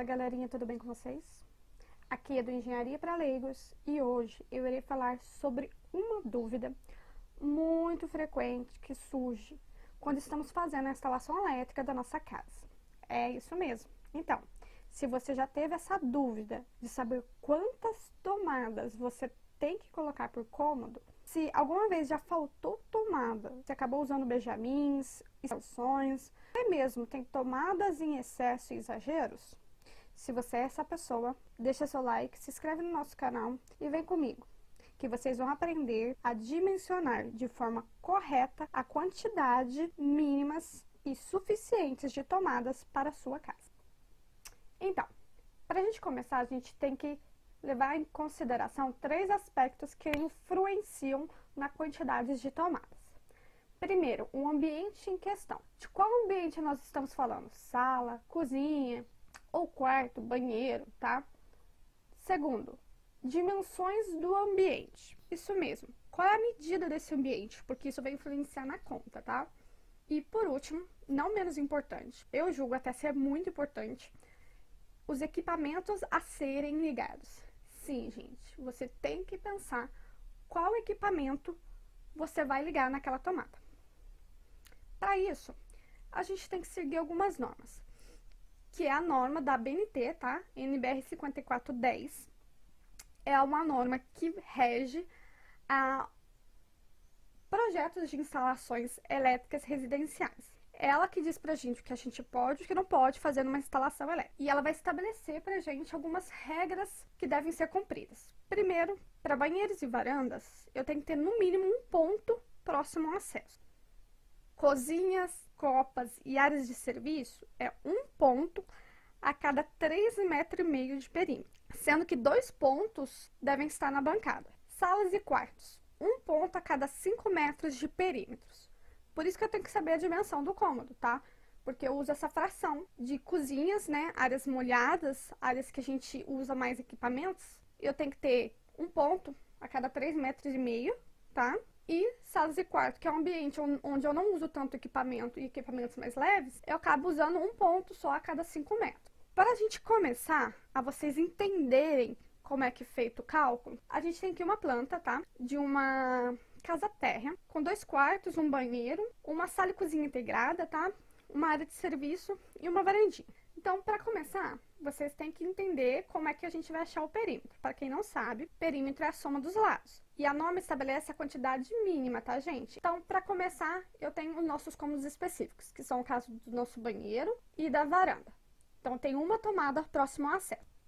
Fala galerinha, tudo bem com vocês? Aqui é do Engenharia para Leigos e hoje eu irei falar sobre uma dúvida muito frequente que surge quando estamos fazendo a instalação elétrica da nossa casa. É isso mesmo. Então, se você já teve essa dúvida de saber quantas tomadas você tem que colocar por cômodo, se alguma vez já faltou tomada, você acabou usando benjamins, extensões, até mesmo tem tomadas em excesso e exageros, se você é essa pessoa, deixa seu like, se inscreve no nosso canal e vem comigo, que vocês vão aprender a dimensionar de forma correta a quantidade mínimas e suficientes de tomadas para a sua casa. Então, para a gente começar, a gente tem que levar em consideração 3 aspectos que influenciam na quantidade de tomadas. Primeiro, o ambiente em questão. De qual ambiente nós estamos falando? Sala, cozinha, ou quarto, banheiro, tá? Segundo, dimensões do ambiente. Isso mesmo. Qual é a medida desse ambiente? Porque isso vai influenciar na conta, tá? E por último, não menos importante, eu julgo até ser muito importante, os equipamentos a serem ligados. Sim, gente, você tem que pensar qual equipamento você vai ligar naquela tomada. Para isso, a gente tem que seguir algumas normas, que é a norma da ABNT, tá? NBR 5410. É uma norma que rege a projetos de instalações elétricas residenciais. Ela que diz pra gente o que a gente pode e o que não pode fazer numa instalação elétrica. E ela vai estabelecer pra gente algumas regras que devem ser cumpridas. Primeiro, para banheiros e varandas, eu tenho que ter no mínimo um ponto próximo ao acesso. Cozinhas, copas e áreas de serviço é um ponto a cada 3,5 metros de perímetro, sendo que 2 pontos devem estar na bancada. Salas e quartos, um ponto a cada 5 metros de perímetros. Por isso que eu tenho que saber a dimensão do cômodo, tá? Porque eu uso essa fração de cozinhas, né? Áreas molhadas, áreas que a gente usa mais equipamentos. Eu tenho que ter um ponto a cada 3,5 metros, tá? E salas e quarto, que é um ambiente onde eu não uso tanto equipamento e equipamentos mais leves, eu acabo usando um ponto só a cada 5 metros. Para a gente começar a vocês entenderem como é que é feito o cálculo, a gente tem aqui uma planta, tá? De uma casa térrea, com 2 quartos, um banheiro, uma sala e cozinha integrada, tá? Uma área de serviço e uma varandinha. Então, para começar, vocês têm que entender como é que a gente vai achar o perímetro. Para quem não sabe, perímetro é a soma dos lados. E a norma estabelece a quantidade mínima, tá, gente? Então, para começar, eu tenho os nossos cômodos específicos, que são o caso do nosso banheiro e da varanda. Então, tem uma tomada próximo ao acesso.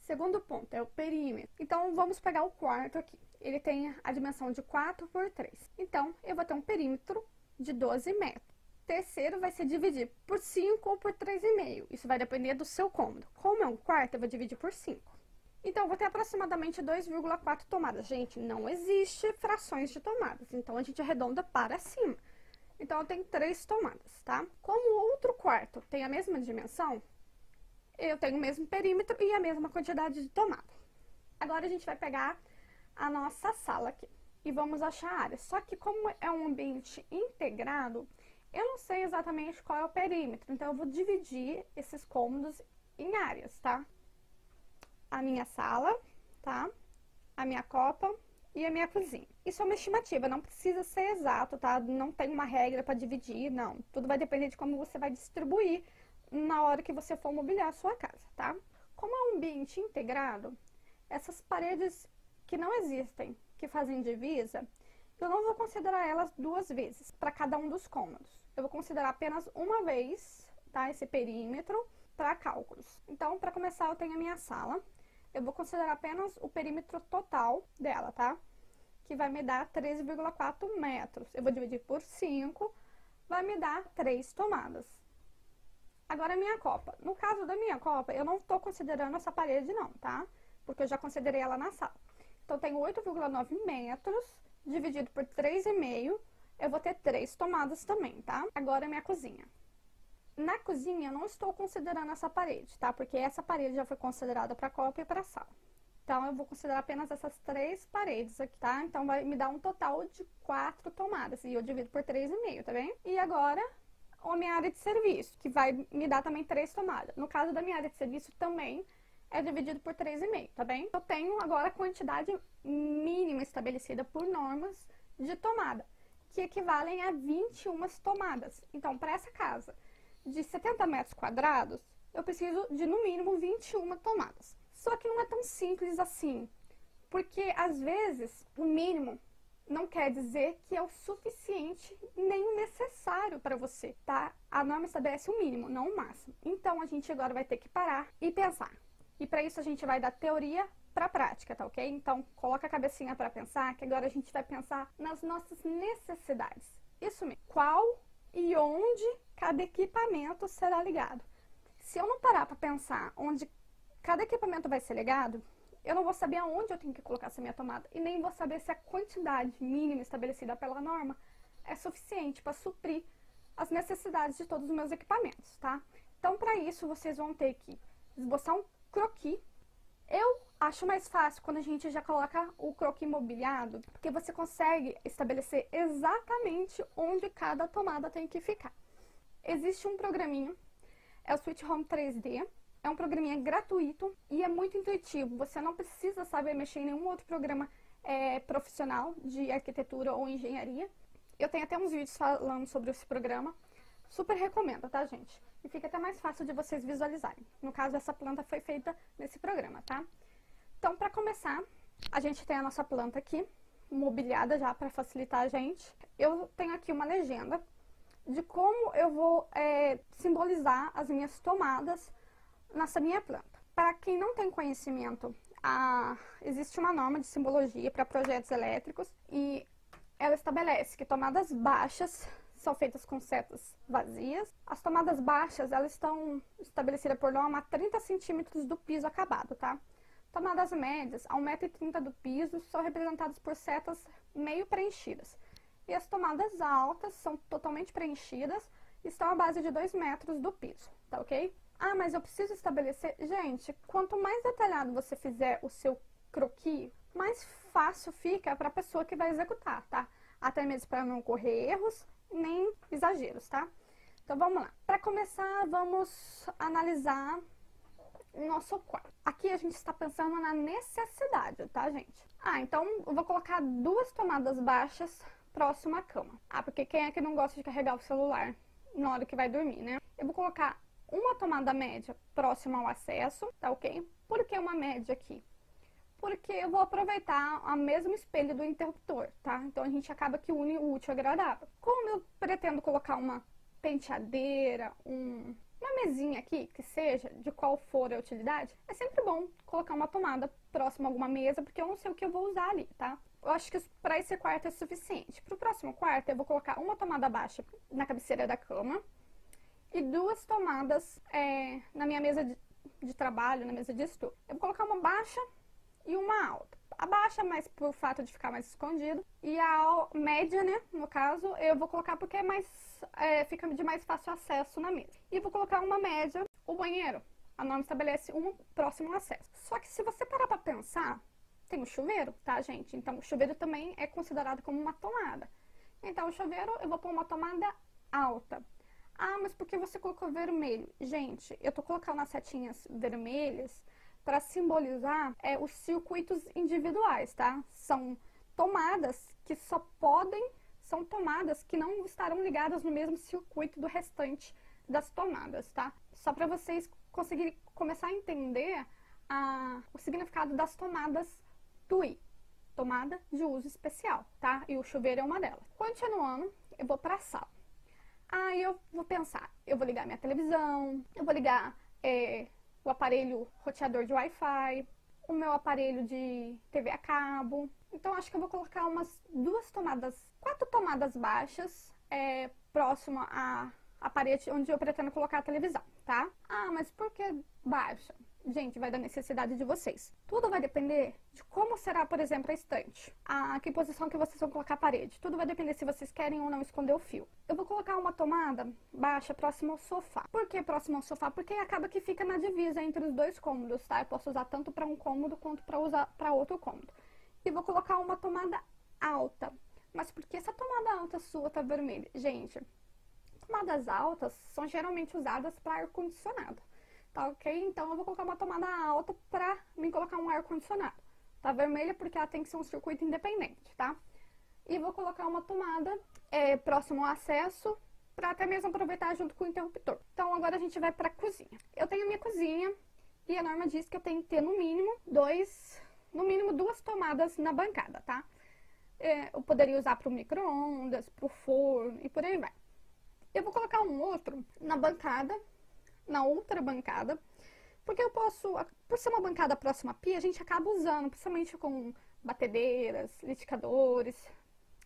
Segundo ponto é o perímetro. Então, vamos pegar o quarto aqui. Ele tem a dimensão de 4 por 3. Então, eu vou ter um perímetro de 12 metros. Terceiro vai ser dividir por 5 ou por 3,5. Isso vai depender do seu cômodo. Como é um quarto, eu vou dividir por 5. Então, eu vou ter aproximadamente 2,4 tomadas. Gente, não existe frações de tomadas. Então, a gente arredonda para cima. Então, eu tenho 3 tomadas, tá? Como o outro quarto tem a mesma dimensão, eu tenho o mesmo perímetro e a mesma quantidade de tomada. Agora, a gente vai pegar a nossa sala aqui e vamos achar a área. Só que como é um ambiente integrado, eu não sei exatamente qual é o perímetro. Então, eu vou dividir esses cômodos em áreas, tá? A minha sala, tá? A minha copa e a minha cozinha. Isso é uma estimativa, não precisa ser exato, tá? Não tem uma regra para dividir, não. Tudo vai depender de como você vai distribuir na hora que você for mobiliar a sua casa, tá? Como é um ambiente integrado, essas paredes que não existem, que fazem divisa, eu não vou considerar elas 2 vezes para cada um dos cômodos. Eu vou considerar apenas uma vez, tá? Esse perímetro para cálculos. Então, para começar, eu tenho a minha sala. Eu vou considerar apenas o perímetro total dela, tá? Que vai me dar 13,4 metros. Eu vou dividir por 5, vai me dar 3 tomadas. Agora, a minha copa. No caso da minha copa, eu não estou considerando essa parede não, tá? Porque eu já considerei ela na sala. Então, eu tenho 8,9 metros, dividido por 3,5, eu vou ter 3 tomadas também, tá? Agora, a minha cozinha. Na cozinha, eu não estou considerando essa parede, tá? Porque essa parede já foi considerada para a copa e para a sala. Então, eu vou considerar apenas essas 3 paredes aqui, tá? Então, vai me dar um total de 4 tomadas. E eu divido por 3,5, tá bem? E agora, ou a minha área de serviço, que vai me dar também 3 tomadas. No caso da minha área de serviço também é dividido por 3,5, tá bem? Eu tenho agora a quantidade mínima estabelecida por normas de tomada, que equivalem a 21 tomadas. Então, para essa casa de 70 metros quadrados, eu preciso de no mínimo 21 tomadas. Só que não é tão simples assim, porque às vezes o mínimo não quer dizer que é o suficiente nem o necessário para você, tá? A norma estabelece o mínimo, não o máximo. Então, a gente agora vai ter que parar e pensar. E para isso a gente vai da teoria para a prática, tá ok? Então, coloca a cabecinha para pensar, que agora a gente vai pensar nas nossas necessidades. Isso mesmo. Qual e onde cada equipamento será ligado. Se eu não parar para pensar onde cada equipamento vai ser ligado, eu não vou saber aonde eu tenho que colocar essa minha tomada e nem vou saber se a quantidade mínima estabelecida pela norma é suficiente para suprir as necessidades de todos os meus equipamentos, tá? Então, para isso, vocês vão ter que esboçar um croquis. Eu acho mais fácil quando a gente já coloca o croquis mobiliado, porque você consegue estabelecer exatamente onde cada tomada tem que ficar. Existe um programinha, é o Sweet Home 3D, é um programinha gratuito e é muito intuitivo. Você não precisa saber mexer em nenhum outro programa profissional de arquitetura ou engenharia. Eu tenho até uns vídeos falando sobre esse programa. Super recomendo, tá, gente? E fica até mais fácil de vocês visualizarem. No caso, essa planta foi feita nesse programa, tá? Então, para começar, a gente tem a nossa planta aqui, mobiliada já para facilitar a gente. Eu tenho aqui uma legenda de como eu vou simbolizar as minhas tomadas nessa minha planta. Para quem não tem conhecimento, existe uma norma de simbologia para projetos elétricos e ela estabelece que tomadas baixas são feitas com setas vazias. As tomadas baixas, elas estão estabelecidas por norma a 30 centímetros do piso acabado, tá? Tomadas médias, a 1,30 m do piso, são representadas por setas meio preenchidas. E as tomadas altas são totalmente preenchidas e estão à base de 2 metros do piso, tá ok? Ah, mas eu preciso estabelecer... Gente, quanto mais detalhado você fizer o seu croquis, mais fácil fica para a pessoa que vai executar, tá? Até mesmo para não ocorrer erros, nem exageros, tá? Então, vamos lá. Para começar, vamos analisar o nosso quarto. Aqui a gente está pensando na necessidade, tá, gente? Então, eu vou colocar 2 tomadas baixas próximo à cama. Porque quem é que não gosta de carregar o celular na hora que vai dormir, né? Eu vou colocar uma tomada média próxima ao acesso, tá ok? Por que uma média aqui? Porque eu vou aproveitar o mesmo espelho do interruptor, tá? Então, a gente acaba que une o útil ao agradável. Como eu pretendo colocar uma penteadeira, uma mesinha aqui, que seja, de qual for a utilidade, é sempre bom colocar uma tomada próxima a alguma mesa, porque eu não sei o que eu vou usar ali, tá? Eu acho que para esse quarto é suficiente. Para o próximo quarto, eu vou colocar uma tomada baixa na cabeceira da cama e 2 tomadas na minha mesa de trabalho, na mesa de estudo. Eu vou colocar uma baixa e uma alta. A baixa, mais por fato de ficar mais escondido. E a média, né, no caso, eu vou colocar porque fica de mais fácil acesso na mesa. E vou colocar uma média, o banheiro. A norma estabelece um próximo acesso. Só que se você parar para pensar, tem o chuveiro, tá, gente? Então, o chuveiro também é considerado como uma tomada. Então, o chuveiro, eu vou pôr uma tomada alta. Mas por que você colocou vermelho? Gente, eu tô colocando as setinhas vermelhas para simbolizar os circuitos individuais, tá? São tomadas que são tomadas que não estarão ligadas no mesmo circuito do restante das tomadas, tá? Só para vocês conseguirem começar a entender o significado das tomadas TUI, tomada de uso especial, tá? E o chuveiro é uma delas. Continuando, eu vou para a sala. Aí eu vou pensar, eu vou ligar minha televisão, eu vou ligar o aparelho roteador de Wi-Fi, o meu aparelho de TV a cabo. Então, acho que eu vou colocar umas 4 tomadas baixas próximo à parede onde eu pretendo colocar a televisão, tá? Mas por que baixa? Gente, vai da necessidade de vocês. Tudo vai depender de como será, por exemplo, a estante. Que posição que vocês vão colocar a parede. Tudo vai depender se vocês querem ou não esconder o fio. Eu vou colocar uma tomada baixa próxima ao sofá. Por que próximo ao sofá? Porque acaba que fica na divisa entre os 2 cômodos, tá? Eu posso usar tanto para um cômodo quanto para usar para outro cômodo. E vou colocar uma tomada alta. Mas por que essa tomada alta sua tá vermelha? Gente, tomadas altas são geralmente usadas para ar-condicionado, tá ok? Então eu vou colocar uma tomada alta para me colocar um ar-condicionado. Tá vermelha porque ela tem que ser um circuito independente, tá? E vou colocar uma tomada próximo ao acesso, para até mesmo aproveitar junto com o interruptor. Então agora a gente vai para a cozinha. Eu tenho a minha cozinha e a norma diz que eu tenho que ter no mínimo duas tomadas na bancada, tá? Eu poderia usar para o micro-ondas, para o forno e por aí vai. Eu vou colocar um outro na bancada, na outra bancada, porque eu posso, por ser uma bancada próxima à pia, a gente acaba usando, principalmente com batedeiras, liquidificadores,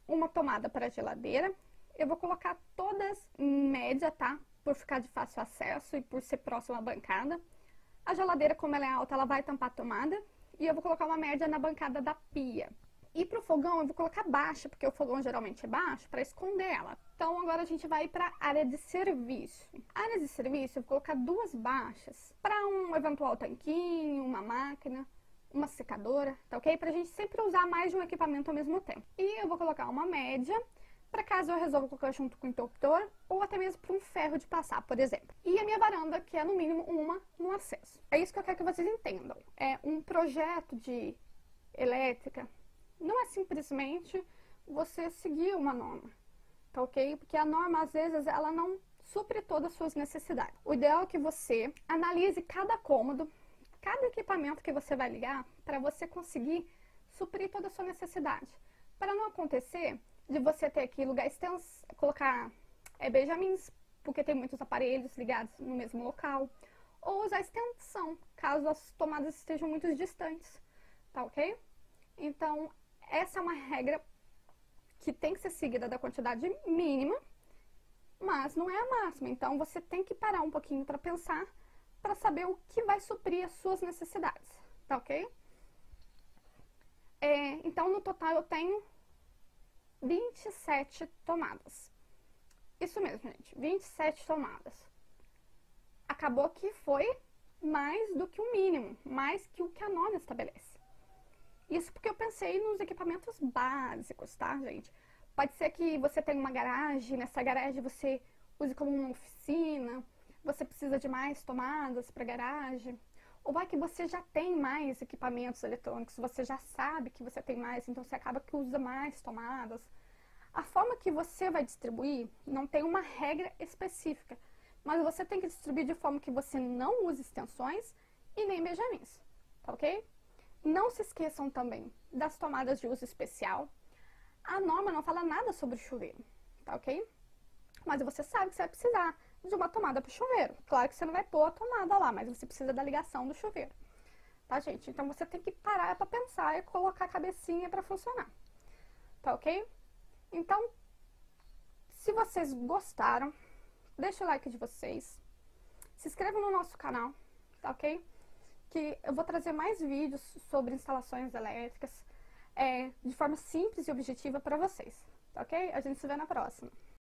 uma tomada para a geladeira. Eu vou colocar todas em média, tá? Por ficar de fácil acesso e por ser próxima à bancada. A geladeira, como ela é alta, ela vai tampar a tomada. E eu vou colocar uma média na bancada da pia. E pro fogão eu vou colocar baixa, porque o fogão geralmente é baixo, para esconder ela. Então agora a gente vai para a área de serviço. A área de serviço eu vou colocar duas baixas para um eventual tanquinho, uma máquina, uma secadora, tá ok? Pra gente sempre usar mais de um equipamento ao mesmo tempo. E eu vou colocar uma média para caso eu resolva colocar junto com o interruptor ou até mesmo para um ferro de passar, por exemplo. E a minha varanda, que é no mínimo uma no acesso. É isso que eu quero que vocês entendam. É um projeto de elétrica. Não é simplesmente você seguir uma norma, tá ok? Porque a norma, às vezes, ela não supre todas as suas necessidades. O ideal é que você analise cada cômodo, cada equipamento que você vai ligar, para você conseguir suprir toda a sua necessidade. Para não acontecer de você ter que lugar extenso, colocar benjamins, porque tem muitos aparelhos ligados no mesmo local, ou usar extensão, caso as tomadas estejam muito distantes, tá ok? Então, essa é uma regra que tem que ser seguida da quantidade mínima, mas não é a máxima. Então, você tem que parar um pouquinho para pensar, para saber o que vai suprir as suas necessidades, tá ok? Então, no total, eu tenho 27 tomadas. Isso mesmo, gente, 27 tomadas. Acabou que foi mais do que o mínimo, mais que o que a norma estabelece. Isso porque eu pensei nos equipamentos básicos, tá, gente? Pode ser que você tenha uma garagem, nessa garagem você use como uma oficina, você precisa de mais tomadas para garagem, ou vai que você já tem mais equipamentos eletrônicos, você já sabe que você tem mais, então você acaba que usa mais tomadas. A forma que você vai distribuir não tem uma regra específica, mas você tem que distribuir de forma que você não use extensões e nem benjamins, tá ok? Não se esqueçam também das tomadas de uso especial. A norma não fala nada sobre chuveiro, tá ok? Mas você sabe que você vai precisar de uma tomada para o chuveiro. Claro que você não vai pôr a tomada lá, mas você precisa da ligação do chuveiro, tá, gente? Então você tem que parar para pensar e colocar a cabecinha para funcionar, tá ok? Então, se vocês gostaram, deixa o like de vocês, se inscrevam no nosso canal, tá ok? Que eu vou trazer mais vídeos sobre instalações elétricas de forma simples e objetiva para vocês, tá ok? A gente se vê na próxima.